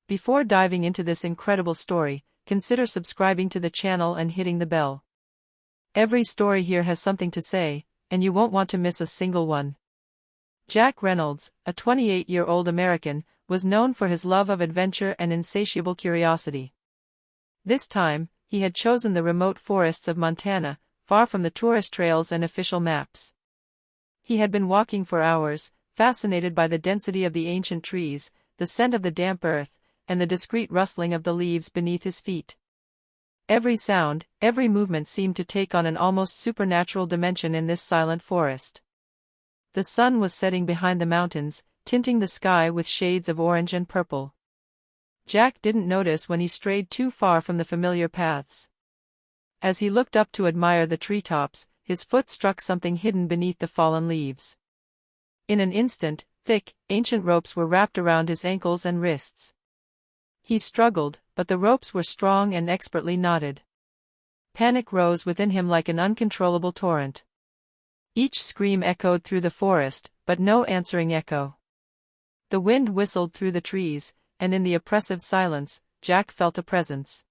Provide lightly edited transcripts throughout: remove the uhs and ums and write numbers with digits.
Before diving into this incredible story, consider subscribing to the channel and hitting the bell. Every story here has something to say, and you won't want to miss a single one. Jack Reynolds, a 28-year-old American, was known for his love of adventure and insatiable curiosity. This time, he had chosen the remote forests of Montana, far from the tourist trails and official maps. He had been walking for hours, fascinated by the density of the ancient trees, the scent of the damp earth, and the discreet rustling of the leaves beneath his feet. Every sound, every movement seemed to take on an almost supernatural dimension in this silent forest. The sun was setting behind the mountains, tinting the sky with shades of orange and purple. Jack didn't notice when he strayed too far from the familiar paths. As he looked up to admire the treetops, his foot struck something hidden beneath the fallen leaves. In an instant, thick, ancient ropes were wrapped around his ankles and wrists. He struggled, but the ropes were strong and expertly knotted. Panic rose within him like an uncontrollable torrent. Each scream echoed through the forest, but no answering echo. The wind whistled through the trees, and in the oppressive silence, Jack felt a presence.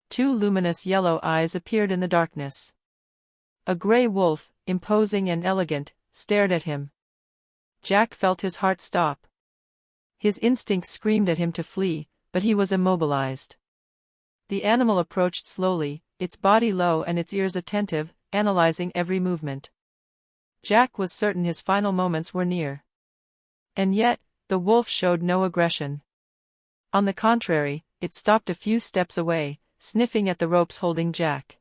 Two luminous yellow eyes appeared in the darkness. A gray wolf, imposing and elegant, stared at him. Jack felt his heart stop. His instincts screamed at him to flee, but he was immobilized. The animal approached slowly, its body low and its ears attentive, analyzing every movement. Jack was certain his final moments were near. And yet, the wolf showed no aggression. On the contrary, it stopped a few steps away, sniffing at the ropes holding Jack.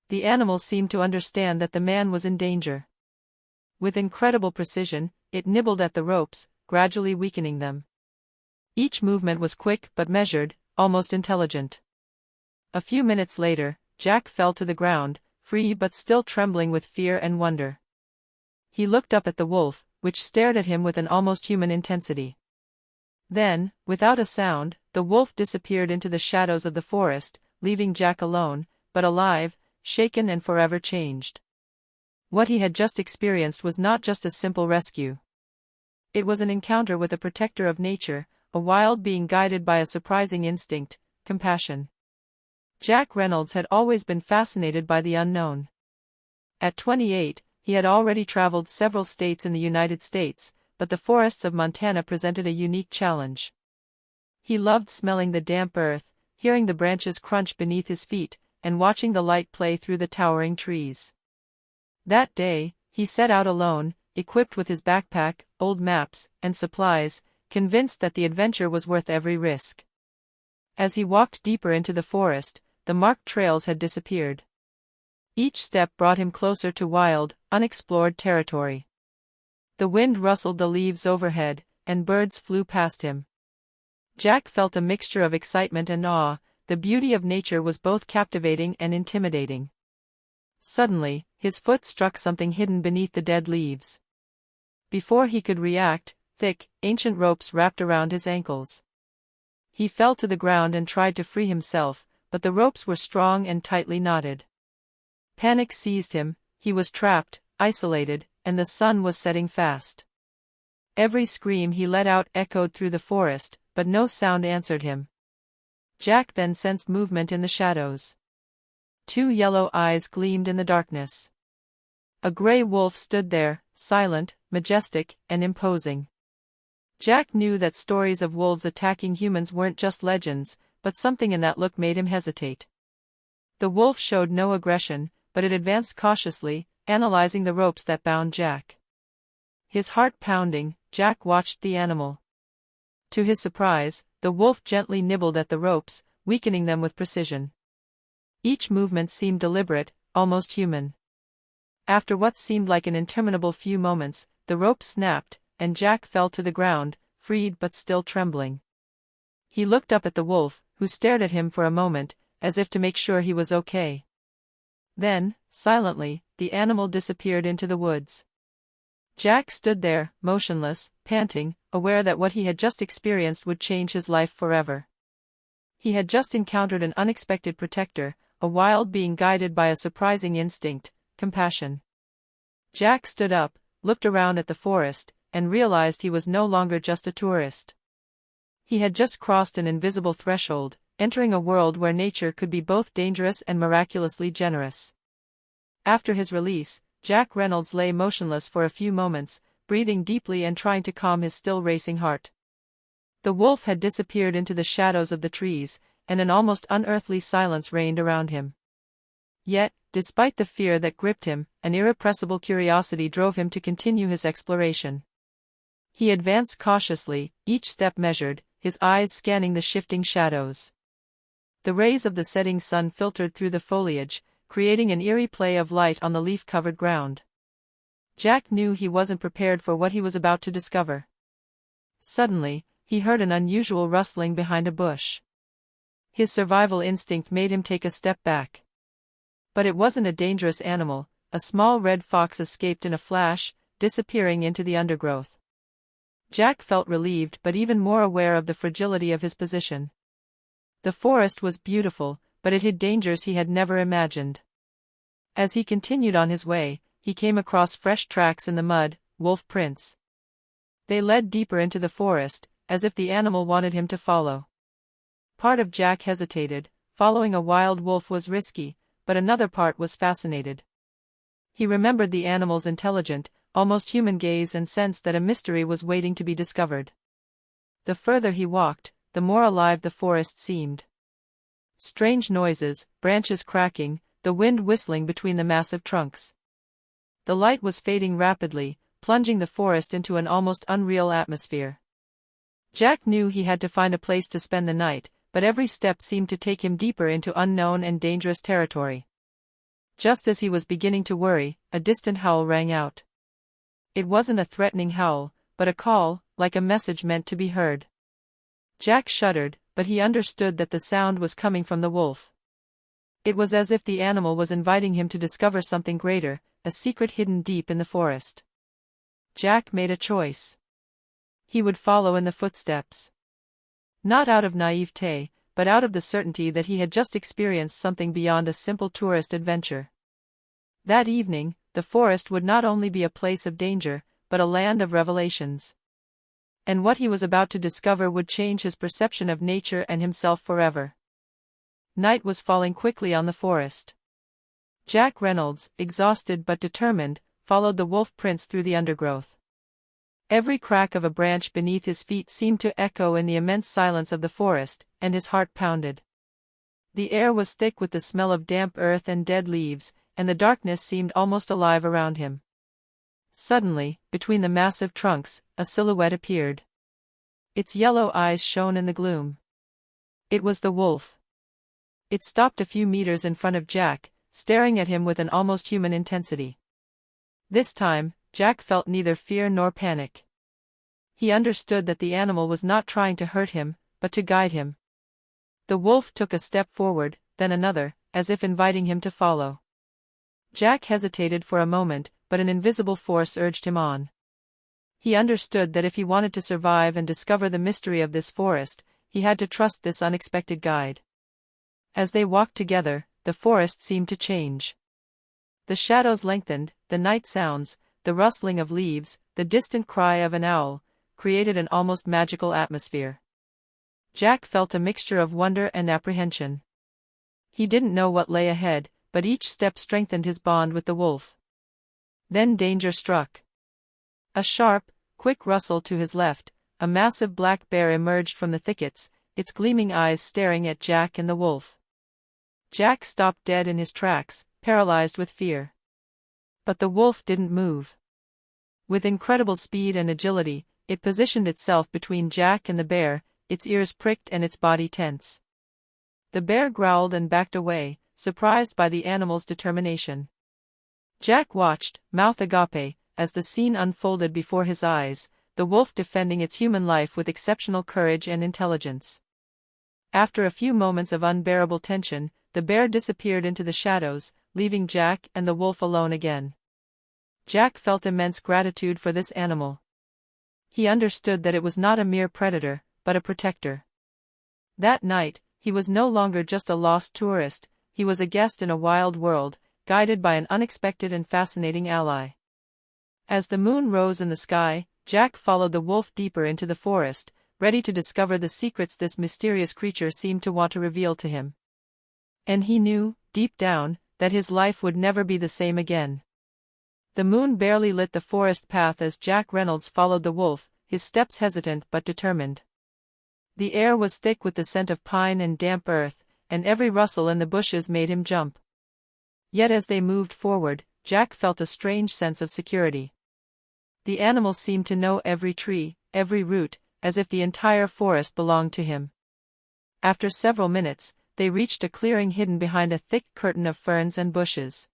The animal seemed to understand that the man was in danger. With incredible precision, it nibbled at the ropes, gradually weakening them. Each movement was quick but measured, almost intelligent. A few minutes later, Jack fell to the ground, free but still trembling with fear and wonder. He looked up at the wolf, which stared at him with an almost human intensity. Then, without a sound, the wolf disappeared into the shadows of the forest, leaving Jack alone, but alive, shaken and forever changed. What he had just experienced was not just a simple rescue. It was an encounter with a protector of nature, a wild being guided by a surprising instinct, compassion. Jack Reynolds had always been fascinated by the unknown. At 28, he had already traveled several states in the United States, but the forests of Montana presented a unique challenge. He loved smelling the damp earth, hearing the branches crunch beneath his feet, and watching the light play through the towering trees. That day, he set out alone, equipped with his backpack, old maps, and supplies, convinced that the adventure was worth every risk. As he walked deeper into the forest, the marked trails had disappeared. Each step brought him closer to wild, unexplored territory. The wind rustled the leaves overhead, and birds flew past him. Jack felt a mixture of excitement and awe. The beauty of nature was both captivating and intimidating. Suddenly, his foot struck something hidden beneath the dead leaves. Before he could react, thick, ancient ropes wrapped around his ankles. He fell to the ground and tried to free himself, but the ropes were strong and tightly knotted. Panic seized him, he was trapped, isolated, and the sun was setting fast. Every scream he let out echoed through the forest, but no sound answered him. Jack then sensed movement in the shadows. Two yellow eyes gleamed in the darkness. A gray wolf stood there, silent, majestic, and imposing. Jack knew that stories of wolves attacking humans weren't just legends, but something in that look made him hesitate. The wolf showed no aggression, but it advanced cautiously, analyzing the ropes that bound Jack. His heart pounding, Jack watched the animal. To his surprise, the wolf gently nibbled at the ropes, weakening them with precision. Each movement seemed deliberate, almost human. After what seemed like an interminable few moments, the rope snapped, and Jack fell to the ground, freed but still trembling. He looked up at the wolf, who stared at him for a moment, as if to make sure he was okay. Then, silently, the animal disappeared into the woods. Jack stood there, motionless, panting, aware that what he had just experienced would change his life forever. He had just encountered an unexpected protector, a wild being guided by a surprising instinct, compassion. Jack stood up, looked around at the forest, and realized he was no longer just a tourist. He had just crossed an invisible threshold, entering a world where nature could be both dangerous and miraculously generous. After his release, Jack Reynolds lay motionless for a few moments, breathing deeply and trying to calm his still racing heart. The wolf had disappeared into the shadows of the trees, and an almost unearthly silence reigned around him. Yet, despite the fear that gripped him, an irrepressible curiosity drove him to continue his exploration. He advanced cautiously, each step measured, his eyes scanning the shifting shadows. The rays of the setting sun filtered through the foliage, creating an eerie play of light on the leaf-covered ground. Jack knew he wasn't prepared for what he was about to discover. Suddenly, he heard an unusual rustling behind a bush. His survival instinct made him take a step back. But it wasn't a dangerous animal. A small red fox escaped in a flash, disappearing into the undergrowth. Jack felt relieved but even more aware of the fragility of his position. The forest was beautiful, but it hid dangers he had never imagined. As he continued on his way, he came across fresh tracks in the mud, wolf prints. They led deeper into the forest, as if the animal wanted him to follow. Part of Jack hesitated. Following a wild wolf was risky, but another part was fascinated. He remembered the animal's intelligent, almost human gaze and sensed that a mystery was waiting to be discovered. The further he walked, the more alive the forest seemed. Strange noises, branches cracking, the wind whistling between the massive trunks. The light was fading rapidly, plunging the forest into an almost unreal atmosphere. Jack knew he had to find a place to spend the night, but every step seemed to take him deeper into unknown and dangerous territory. Just as he was beginning to worry, a distant howl rang out. It wasn't a threatening howl, but a call, like a message meant to be heard. Jack shuddered, but he understood that the sound was coming from the wolf. It was as if the animal was inviting him to discover something greater, a secret hidden deep in the forest. Jack made a choice. He would follow in the footsteps. Not out of naivete, but out of the certainty that he had just experienced something beyond a simple tourist adventure. That evening, the forest would not only be a place of danger, but a land of revelations. And what he was about to discover would change his perception of nature and himself forever. Night was falling quickly on the forest. Jack Reynolds, exhausted but determined, followed the wolf prints through the undergrowth. Every crack of a branch beneath his feet seemed to echo in the immense silence of the forest, and his heart pounded. The air was thick with the smell of damp earth and dead leaves, and the darkness seemed almost alive around him. Suddenly, between the massive trunks, a silhouette appeared. Its yellow eyes shone in the gloom. It was the wolf. It stopped a few meters in front of Jack, staring at him with an almost human intensity. This time, Jack felt neither fear nor panic. He understood that the animal was not trying to hurt him, but to guide him. The wolf took a step forward, then another, as if inviting him to follow. Jack hesitated for a moment, but an invisible force urged him on. He understood that if he wanted to survive and discover the mystery of this forest, he had to trust this unexpected guide. As they walked together, the forest seemed to change. The shadows lengthened, the night sounds, the rustling of leaves, the distant cry of an owl, created an almost magical atmosphere. Jack felt a mixture of wonder and apprehension. He didn't know what lay ahead, but each step strengthened his bond with the wolf. Then danger struck. A sharp, quick rustle to his left, a massive black bear emerged from the thickets, its gleaming eyes staring at Jack and the wolf. Jack stopped dead in his tracks, paralyzed with fear. But the wolf didn't move. With incredible speed and agility, it positioned itself between Jack and the bear, its ears pricked and its body tense. The bear growled and backed away, surprised by the animal's determination. Jack watched, mouth agape, as the scene unfolded before his eyes, the wolf defending its human life with exceptional courage and intelligence. After a few moments of unbearable tension, the bear disappeared into the shadows, leaving Jack and the wolf alone again. Jack felt immense gratitude for this animal. He understood that it was not a mere predator, but a protector. That night, he was no longer just a lost tourist, he was a guest in a wild world, guided by an unexpected and fascinating ally. As the moon rose in the sky, Jack followed the wolf deeper into the forest, ready to discover the secrets this mysterious creature seemed to want to reveal to him. And he knew, deep down, that his life would never be the same again. The moon barely lit the forest path as Jack Reynolds followed the wolf, his steps hesitant but determined. The air was thick with the scent of pine and damp earth, and every rustle in the bushes made him jump. Yet as they moved forward, Jack felt a strange sense of security. The animal seemed to know every tree, every root, as if the entire forest belonged to him. After several minutes, they reached a clearing hidden behind a thick curtain of ferns and bushes.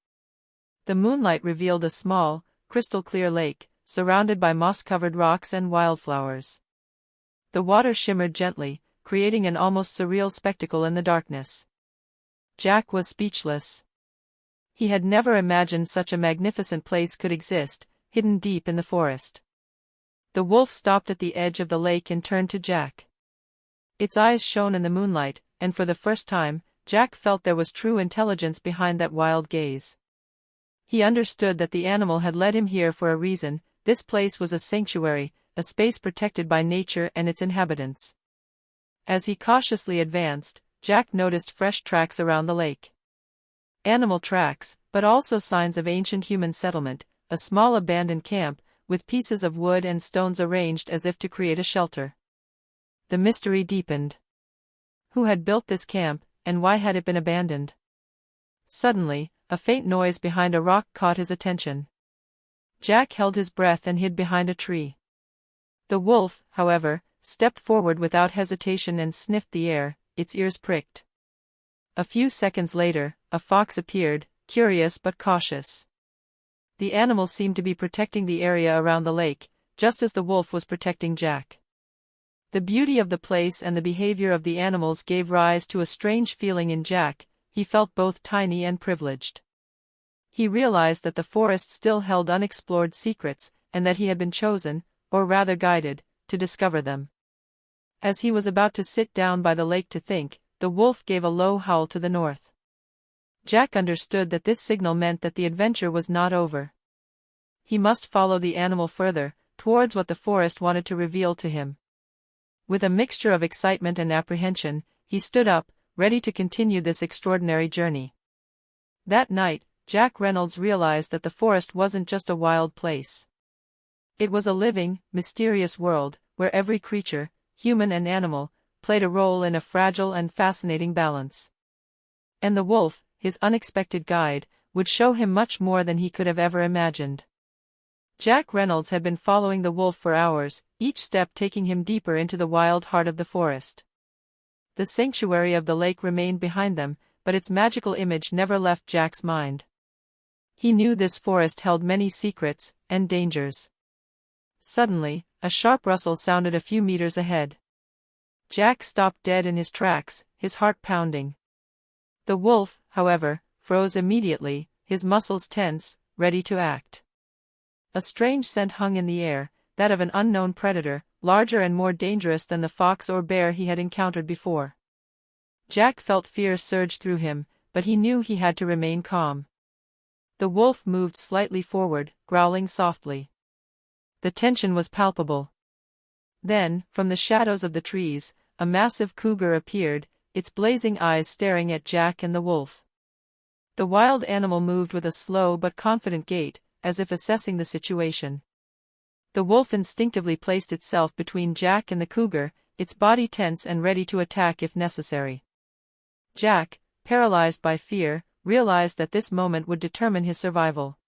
The moonlight revealed a small, crystal-clear lake, surrounded by moss-covered rocks and wildflowers. The water shimmered gently, creating an almost surreal spectacle in the darkness. Jack was speechless. He had never imagined such a magnificent place could exist, hidden deep in the forest. The wolf stopped at the edge of the lake and turned to Jack. Its eyes shone in the moonlight, and for the first time, Jack felt there was true intelligence behind that wild gaze. He understood that the animal had led him here for a reason. This place was a sanctuary, a space protected by nature and its inhabitants. As he cautiously advanced, Jack noticed fresh tracks around the lake. Animal tracks, but also signs of ancient human settlement, a small abandoned camp, with pieces of wood and stones arranged as if to create a shelter. The mystery deepened. Who had built this camp, and why had it been abandoned? Suddenly, a faint noise behind a rock caught his attention. Jack held his breath and hid behind a tree. The wolf, however, stepped forward without hesitation and sniffed the air, its ears pricked. A few seconds later, a fox appeared, curious but cautious. The animal seemed to be protecting the area around the lake, just as the wolf was protecting Jack. The beauty of the place and the behavior of the animals gave rise to a strange feeling in Jack. He felt both tiny and privileged. He realized that the forest still held unexplored secrets, and that he had been chosen, or rather guided, to discover them. As he was about to sit down by the lake to think, the wolf gave a low howl to the north. Jack understood that this signal meant that the adventure was not over. He must follow the animal further, towards what the forest wanted to reveal to him. With a mixture of excitement and apprehension, he stood up, ready to continue this extraordinary journey. That night, Jack Reynolds realized that the forest wasn't just a wild place. It was a living, mysterious world, where every creature, human and animal, played a role in a fragile and fascinating balance. And the wolf, his unexpected guide, would show him much more than he could have ever imagined. Jack Reynolds had been following the wolf for hours, each step taking him deeper into the wild heart of the forest. The sanctuary of the lake remained behind them, but its magical image never left Jack's mind. He knew this forest held many secrets and dangers. Suddenly, a sharp rustle sounded a few meters ahead. Jack stopped dead in his tracks, his heart pounding. The wolf, however, froze immediately, his muscles tense, ready to act. A strange scent hung in the air, that of an unknown predator, larger and more dangerous than the fox or bear he had encountered before. Jack felt fear surge through him, but he knew he had to remain calm. The wolf moved slightly forward, growling softly. The tension was palpable. Then, from the shadows of the trees, a massive cougar appeared, its blazing eyes staring at Jack and the wolf. The wild animal moved with a slow but confident gait, as if assessing the situation. The wolf instinctively placed itself between Jack and the cougar, its body tense and ready to attack if necessary. Jack, paralyzed by fear, realized that this moment would determine his survival.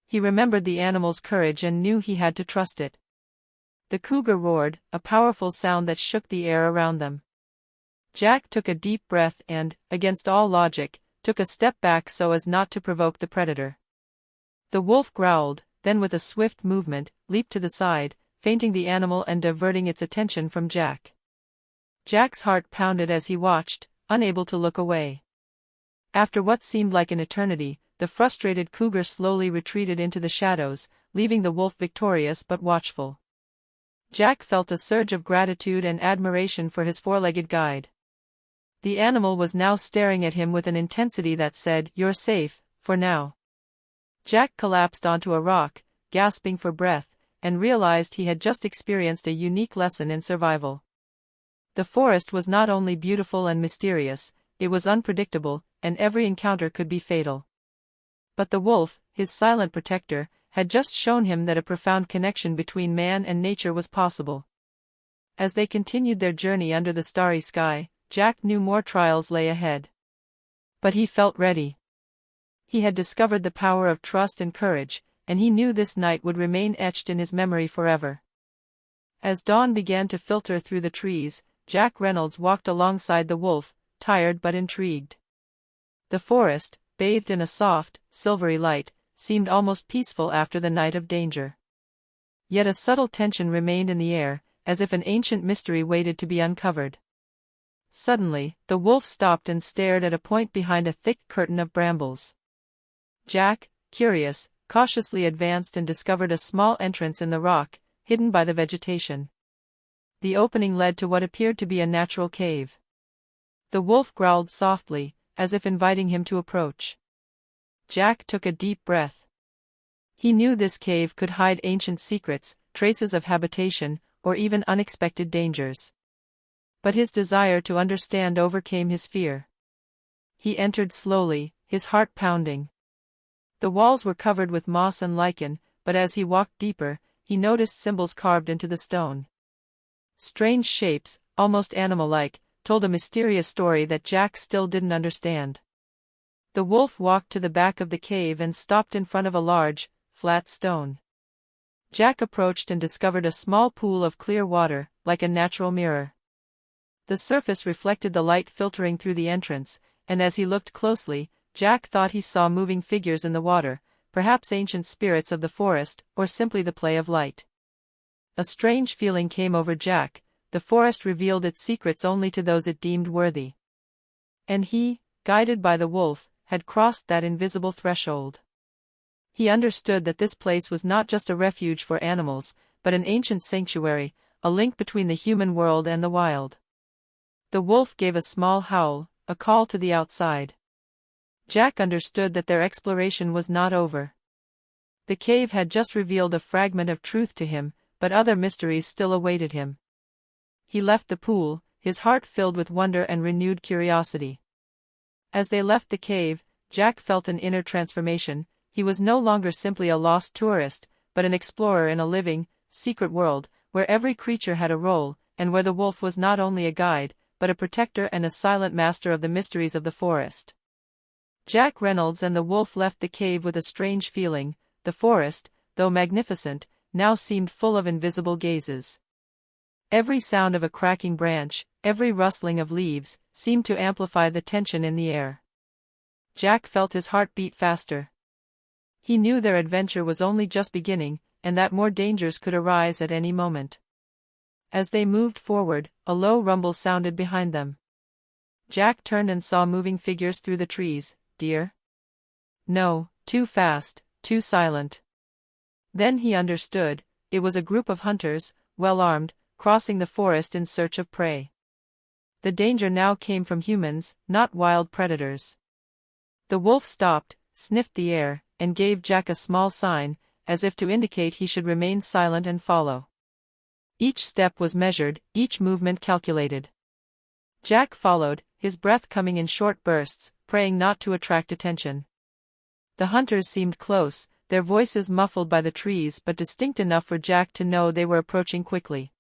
He remembered the animal's courage and knew he had to trust it. The cougar roared, a powerful sound that shook the air around them. Jack took a deep breath and, against all logic, took a step back so as not to provoke the predator. The wolf growled, then with a swift movement, leaped to the side, feinting the animal and diverting its attention from Jack. Jack's heart pounded as he watched, unable to look away. After what seemed like an eternity, the frustrated cougar slowly retreated into the shadows, leaving the wolf victorious but watchful. Jack felt a surge of gratitude and admiration for his four-legged guide. The animal was now staring at him with an intensity that said, "You're safe, for now." Jack collapsed onto a rock, gasping for breath, and realized he had just experienced a unique lesson in survival. The forest was not only beautiful and mysterious, it was unpredictable, and every encounter could be fatal. But the wolf, his silent protector, had just shown him that a profound connection between man and nature was possible. As they continued their journey under the starry sky, Jack knew more trials lay ahead. But he felt ready. He had discovered the power of trust and courage, and he knew this night would remain etched in his memory forever. As dawn began to filter through the trees, Jack Reynolds walked alongside the wolf, tired but intrigued. The forest, bathed in a soft, silvery light, seemed almost peaceful after the night of danger. Yet a subtle tension remained in the air, as if an ancient mystery waited to be uncovered. Suddenly, the wolf stopped and stared at a point behind a thick curtain of brambles. Jack, curious, cautiously advanced and discovered a small entrance in the rock, hidden by the vegetation. The opening led to what appeared to be a natural cave. The wolf growled softly, as if inviting him to approach. Jack took a deep breath. He knew this cave could hide ancient secrets, traces of habitation, or even unexpected dangers. But his desire to understand overcame his fear. He entered slowly, his heart pounding. The walls were covered with moss and lichen, but as he walked deeper, he noticed symbols carved into the stone. Strange shapes, almost animal-like, told a mysterious story that Jack still didn't understand. The wolf walked to the back of the cave and stopped in front of a large, flat stone. Jack approached and discovered a small pool of clear water, like a natural mirror. The surface reflected the light filtering through the entrance, and as he looked closely, Jack thought he saw moving figures in the water, perhaps ancient spirits of the forest, or simply the play of light. A strange feeling came over Jack. The forest revealed its secrets only to those it deemed worthy. And he, guided by the wolf, had crossed that invisible threshold. He understood that this place was not just a refuge for animals, but an ancient sanctuary, a link between the human world and the wild. The wolf gave a small howl, a call to the outside. Jack understood that their exploration was not over. The cave had just revealed a fragment of truth to him, but other mysteries still awaited him. He left the pool, his heart filled with wonder and renewed curiosity. As they left the cave, Jack felt an inner transformation. He was no longer simply a lost tourist, but an explorer in a living, secret world, where every creature had a role, and where the wolf was not only a guide, but a protector and a silent master of the mysteries of the forest. Jack Reynolds and the wolf left the cave with a strange feeling. The forest, though magnificent, now seemed full of invisible gazes. Every sound of a cracking branch, every rustling of leaves, seemed to amplify the tension in the air. Jack felt his heart beat faster. He knew their adventure was only just beginning, and that more dangers could arise at any moment. As they moved forward, a low rumble sounded behind them. Jack turned and saw moving figures through the trees. Deer? No, too fast, too silent. Then he understood. It was a group of hunters, well armed, crossing the forest in search of prey. The danger now came from humans, not wild predators. The wolf stopped, sniffed the air, and gave Jack a small sign, as if to indicate he should remain silent and follow. Each step was measured, each movement calculated. Jack followed, his breath coming in short bursts, praying not to attract attention. The hunters seemed close, their voices muffled by the trees but distinct enough for Jack to know they were approaching quickly.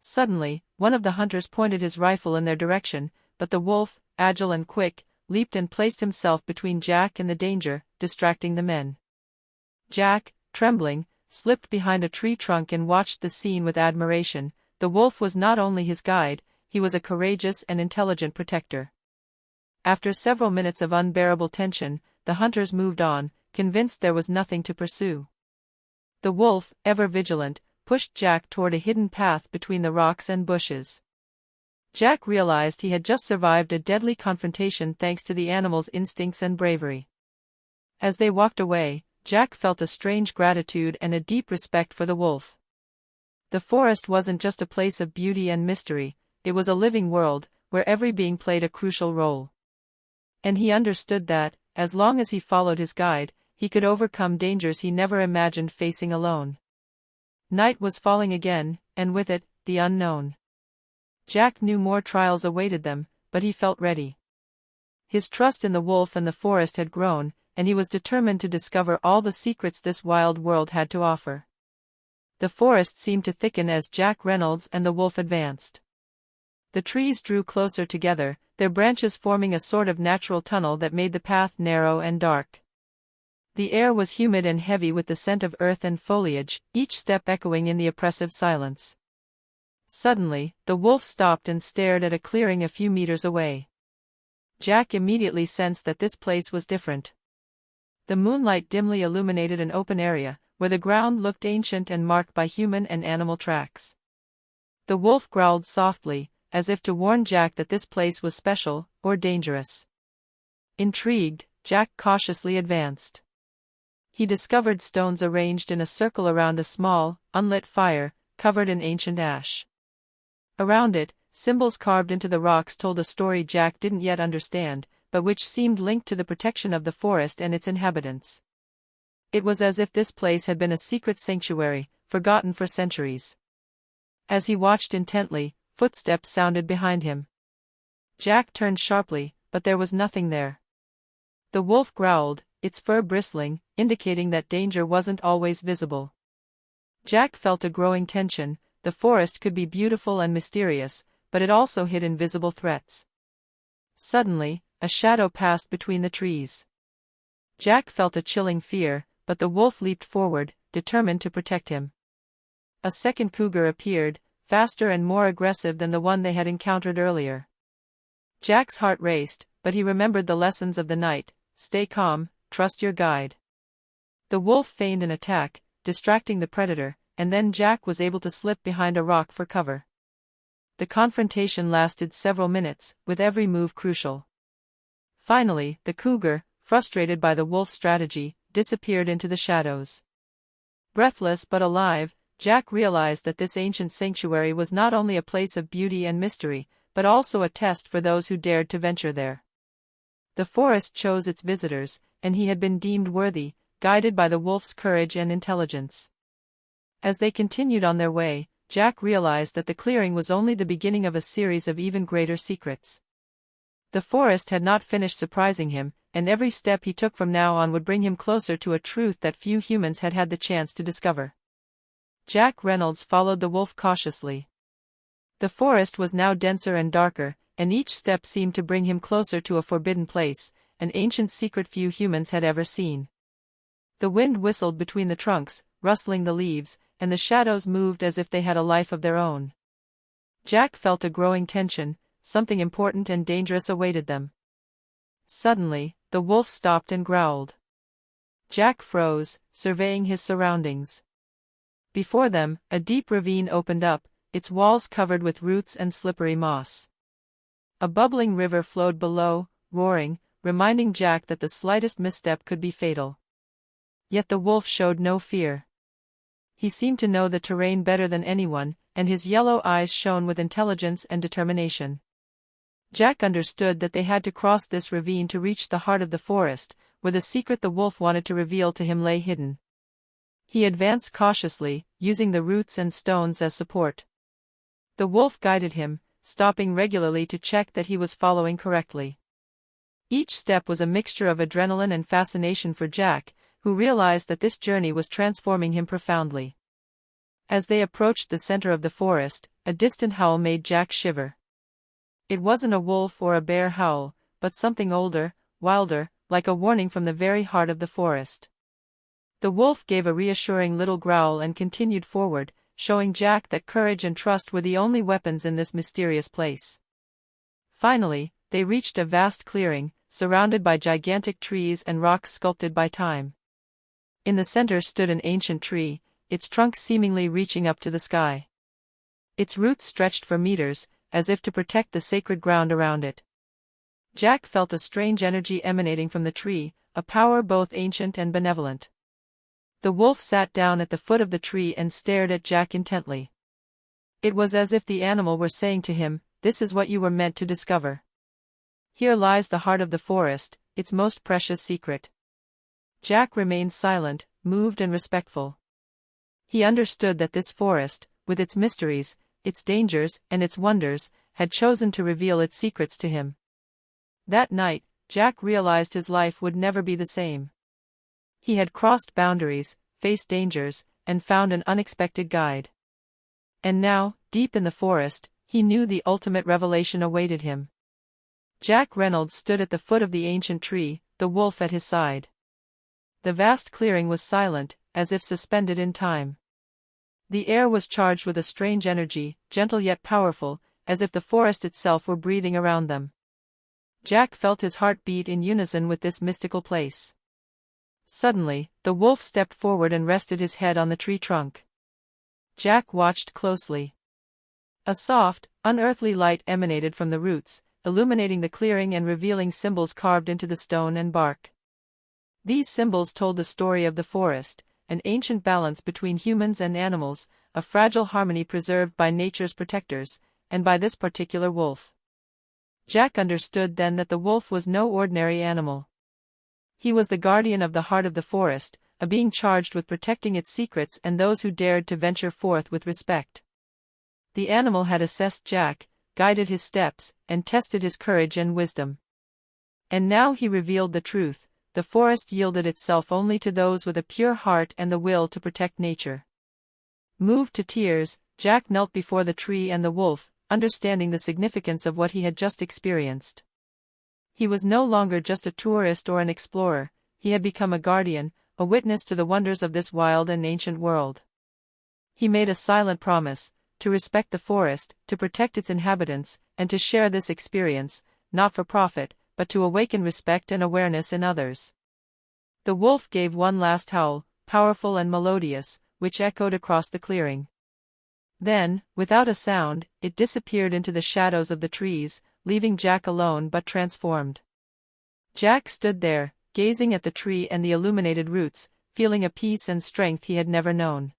Suddenly, one of the hunters pointed his rifle in their direction, but the wolf, agile and quick, leaped and placed himself between Jack and the danger, distracting the men. Jack, trembling, slipped behind a tree trunk and watched the scene with admiration. The wolf was not only his guide, he was a courageous and intelligent protector. After several minutes of unbearable tension, the hunters moved on, convinced there was nothing to pursue. The wolf, ever vigilant, pushed Jack toward a hidden path between the rocks and bushes. Jack realized he had just survived a deadly confrontation thanks to the animal's instincts and bravery. As they walked away, Jack felt a strange gratitude and a deep respect for the wolf. The forest wasn't just a place of beauty and mystery, it was a living world, where every being played a crucial role. And he understood that, as long as he followed his guide, he could overcome dangers he never imagined facing alone. Night was falling again, and with it, the unknown. Jack knew more trials awaited them, but he felt ready. His trust in the wolf and the forest had grown, and he was determined to discover all the secrets this wild world had to offer. The forest seemed to thicken as Jack Reynolds and the wolf advanced. The trees drew closer together, their branches forming a sort of natural tunnel that made the path narrow and dark. The air was humid and heavy with the scent of earth and foliage, each step echoing in the oppressive silence. Suddenly, the wolf stopped and stared at a clearing a few meters away. Jack immediately sensed that this place was different. The moonlight dimly illuminated an open area, where the ground looked ancient and marked by human and animal tracks. The wolf growled softly, as if to warn Jack that this place was special, or dangerous. Intrigued, Jack cautiously advanced. He discovered stones arranged in a circle around a small, unlit fire, covered in ancient ash. Around it, symbols carved into the rocks told a story Jack didn't yet understand, but which seemed linked to the protection of the forest and its inhabitants. It was as if this place had been a secret sanctuary, forgotten for centuries. As he watched intently, footsteps sounded behind him. Jack turned sharply, but there was nothing there. The wolf growled, its fur bristling, indicating that danger wasn't always visible. Jack felt a growing tension. The forest could be beautiful and mysterious, but it also hid invisible threats. Suddenly, a shadow passed between the trees. Jack felt a chilling fear, but the wolf leaped forward, determined to protect him. A second cougar appeared, faster and more aggressive than the one they had encountered earlier. Jack's heart raced, but he remembered the lessons of the night: stay calm, trust your guide. The wolf feigned an attack, distracting the predator, and then Jack was able to slip behind a rock for cover. The confrontation lasted several minutes, with every move crucial. Finally, the cougar, frustrated by the wolf's strategy, disappeared into the shadows. Breathless but alive, Jack realized that this ancient sanctuary was not only a place of beauty and mystery, but also a test for those who dared to venture there. The forest chose its visitors, and he had been deemed worthy, guided by the wolf's courage and intelligence. As they continued on their way, Jack realized that the clearing was only the beginning of a series of even greater secrets. The forest had not finished surprising him, and every step he took from now on would bring him closer to a truth that few humans had had the chance to discover. Jack Reynolds followed the wolf cautiously. The forest was now denser and darker, and each step seemed to bring him closer to a forbidden place, an ancient secret few humans had ever seen. The wind whistled between the trunks, rustling the leaves, and the shadows moved as if they had a life of their own. Jack felt a growing tension. Something important and dangerous awaited them. Suddenly, the wolf stopped and growled. Jack froze, surveying his surroundings. Before them, a deep ravine opened up, its walls covered with roots and slippery moss. A bubbling river flowed below, roaring, reminding Jack that the slightest misstep could be fatal. Yet the wolf showed no fear. He seemed to know the terrain better than anyone, and his yellow eyes shone with intelligence and determination. Jack understood that they had to cross this ravine to reach the heart of the forest, where the secret the wolf wanted to reveal to him lay hidden. He advanced cautiously, using the roots and stones as support. The wolf guided him, stopping regularly to check that he was following correctly. Each step was a mixture of adrenaline and fascination for Jack, who realized that this journey was transforming him profoundly. As they approached the center of the forest, a distant howl made Jack shiver. It wasn't a wolf or a bear howl, but something older, wilder, like a warning from the very heart of the forest. The wolf gave a reassuring little growl and continued forward, showing Jack that courage and trust were the only weapons in this mysterious place. Finally, they reached a vast clearing, surrounded by gigantic trees and rocks sculpted by time. In the center stood an ancient tree, its trunk seemingly reaching up to the sky. Its roots stretched for meters, as if to protect the sacred ground around it. Jack felt a strange energy emanating from the tree, a power both ancient and benevolent. The wolf sat down at the foot of the tree and stared at Jack intently. It was as if the animal were saying to him, "This is what you were meant to discover. Here lies the heart of the forest, its most precious secret." Jack remained silent, moved and respectful. He understood that this forest, with its mysteries, its dangers, and its wonders, had chosen to reveal its secrets to him. That night, Jack realized his life would never be the same. He had crossed boundaries, faced dangers, and found an unexpected guide. And now, deep in the forest, he knew the ultimate revelation awaited him. Jack Reynolds stood at the foot of the ancient tree, the wolf at his side. The vast clearing was silent, as if suspended in time. The air was charged with a strange energy, gentle yet powerful, as if the forest itself were breathing around them. Jack felt his heart beat in unison with this mystical place. Suddenly, the wolf stepped forward and rested his head on the tree trunk. Jack watched closely. A soft, unearthly light emanated from the roots, illuminating the clearing and revealing symbols carved into the stone and bark. These symbols told the story of the forest, an ancient balance between humans and animals, a fragile harmony preserved by nature's protectors, and by this particular wolf. Jack understood then that the wolf was no ordinary animal. He was the guardian of the heart of the forest, a being charged with protecting its secrets and those who dared to venture forth with respect. The animal had assessed Jack, guided his steps, and tested his courage and wisdom. And now he revealed the truth: the forest yielded itself only to those with a pure heart and the will to protect nature. Moved to tears, Jack knelt before the tree and the wolf, understanding the significance of what he had just experienced. He was no longer just a tourist or an explorer, he had become a guardian, a witness to the wonders of this wild and ancient world. He made a silent promise: to respect the forest, to protect its inhabitants, and to share this experience, not for profit, but to awaken respect and awareness in others. The wolf gave one last howl, powerful and melodious, which echoed across the clearing. Then, without a sound, it disappeared into the shadows of the trees, leaving Jack alone but transformed. Jack stood there, gazing at the tree and the illuminated roots, feeling a peace and strength he had never known.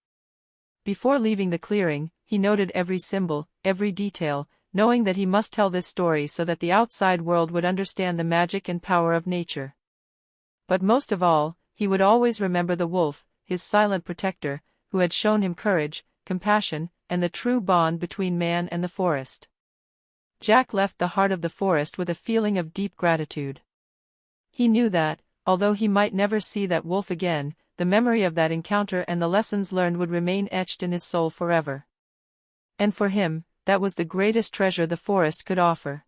Before leaving the clearing, he noted every symbol, every detail, knowing that he must tell this story so that the outside world would understand the magic and power of nature. But most of all, he would always remember the wolf, his silent protector, who had shown him courage, compassion, and the true bond between man and the forest. Jack left the heart of the forest with a feeling of deep gratitude. He knew that, although he might never see that wolf again, the memory of that encounter and the lessons learned would remain etched in his soul forever. And for him, that was the greatest treasure the forest could offer.